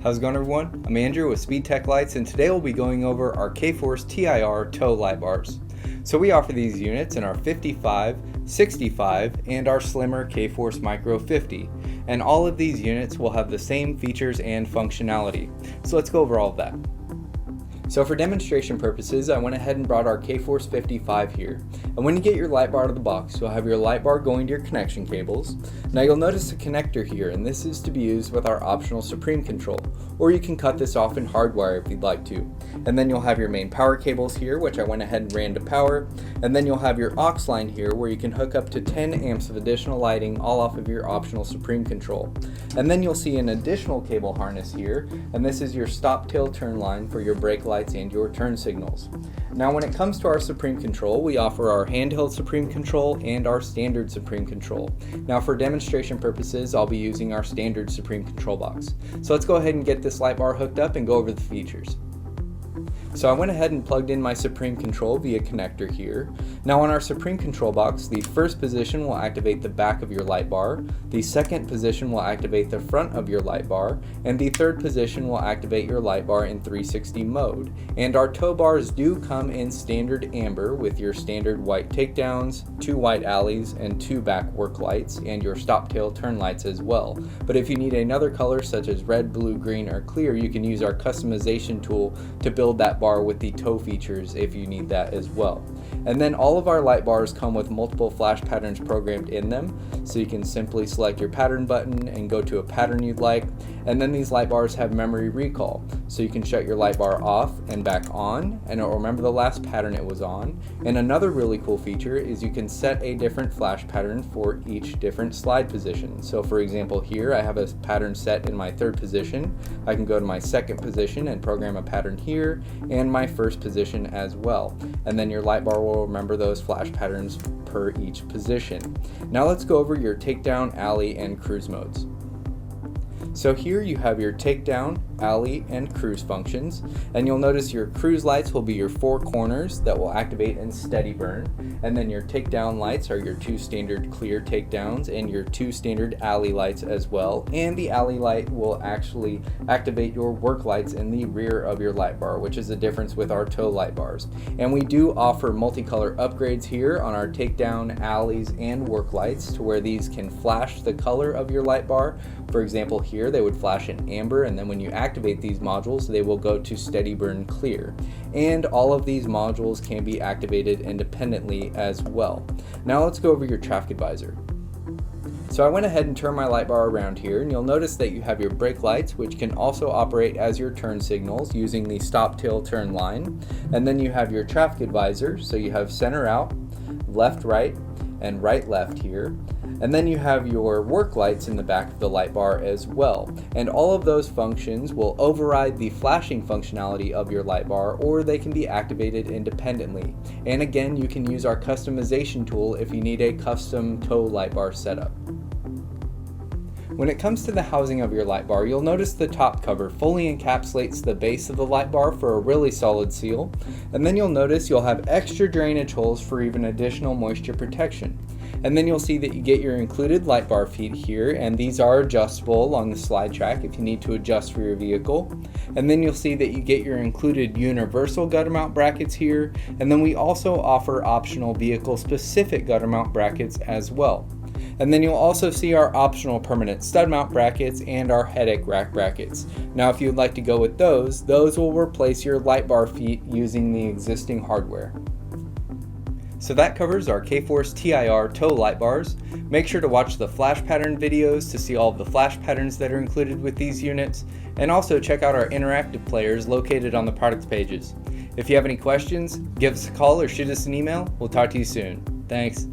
How's it going, everyone? I'm Andrew with SpeedTech Lights, and today we'll be going over our K-Force TIR tow light bars. So we offer these units in our 55, 65, and our slimmer K-Force Micro 50. And all of these units will have the same features and functionality. So let's go over all of that. So for demonstration purposes, I went ahead and brought our K-Force 55 here. And when you get your light bar out of the box, you'll have your light bar going to your connection cables. Now you'll notice a connector here, and this is to be used with our optional Supreme control, or you can cut this off and hardwire if you'd like to. And then you'll have your main power cables here, which I went ahead and ran to power. And then you'll have your aux line here, where you can hook up to 10 amps of additional lighting, all off of your optional Supreme control. And then you'll see an additional cable harness here, and this is your stop till turn line for your brake lights and your turn signals. Now when it comes to our Supreme control, we offer our handheld Supreme control and our standard Supreme control. Now for demonstration purposes, I'll be using our standard Supreme control box. So let's go ahead and get this light bar hooked up and go over the features. So I went ahead and plugged in my Supreme control via connector here. Now on our Supreme control box, the first position will activate the back of your light bar, the second position will activate the front of your light bar, and the third position will activate your light bar in 360 mode. And our tow bars do come in standard amber with your standard white takedowns, 2 white alleys, and 2 back work lights, and your stop tail turn lights as well. But if you need another color such as red, blue, green, or clear, you can use our customization tool to build that bar with the tow features if you need that as well. And then all of our light bars come with multiple flash patterns programmed in them, so you can simply select your pattern button and go to a pattern you'd like. And then these light bars have memory recall, so you can shut your light bar off and back on, and it'll remember the last pattern it was on. And another really cool feature is you can set a different flash pattern for each different slide position. So for example here, I have a pattern set in my third position. I can go to my second position and program a pattern here, and my first position as well. And then your light bar will remember those flash patterns per each position. Now let's go over your takedown, alley, and cruise modes. So here you have your takedown, alley, and cruise functions, and you'll notice your cruise lights will be your 4 corners that will activate and steady burn, and then your takedown lights are your 2 standard clear takedowns and your 2 standard alley lights as well, and the alley light will actually activate your work lights in the rear of your light bar, which is the difference with our tow light bars. And we do offer multicolor upgrades here on our takedown, alleys, and work lights to where these can flash the color of your light bar. For example here, they would flash in amber, and then when you activate these modules, they will go to steady burn clear. And all of these modules can be activated independently as well. Now let's go over your traffic advisor. So I went ahead and turned my light bar around here, and you'll notice that you have your brake lights, which can also operate as your turn signals using the stop till turn line. And then you have your traffic advisor, so you have center out, left right, and right left here. And then you have your work lights in the back of the light bar as well. And all of those functions will override the flashing functionality of your light bar, or they can be activated independently. And again, you can use our customization tool if you need a custom tow light bar setup. When it comes to the housing of your light bar, you'll notice the top cover fully encapsulates the base of the light bar for a really solid seal. And then you'll notice you'll have extra drainage holes for even additional moisture protection. And then you'll see that you get your included light bar feet here, and these are adjustable along the slide track if you need to adjust for your vehicle. And then you'll see that you get your included universal gutter mount brackets here, and then we also offer optional vehicle specific gutter mount brackets as well. And then you'll also see our optional permanent stud mount brackets and our headache rack brackets. Now if you'd like to go with those will replace your light bar feet using the existing hardware. So that covers our K-Force TIR tow light bars. Make sure to watch the flash pattern videos to see all of the flash patterns that are included with these units, and also check out our interactive players located on the product pages. If you have any questions, give us a call or shoot us an email. We'll talk to you soon. Thanks.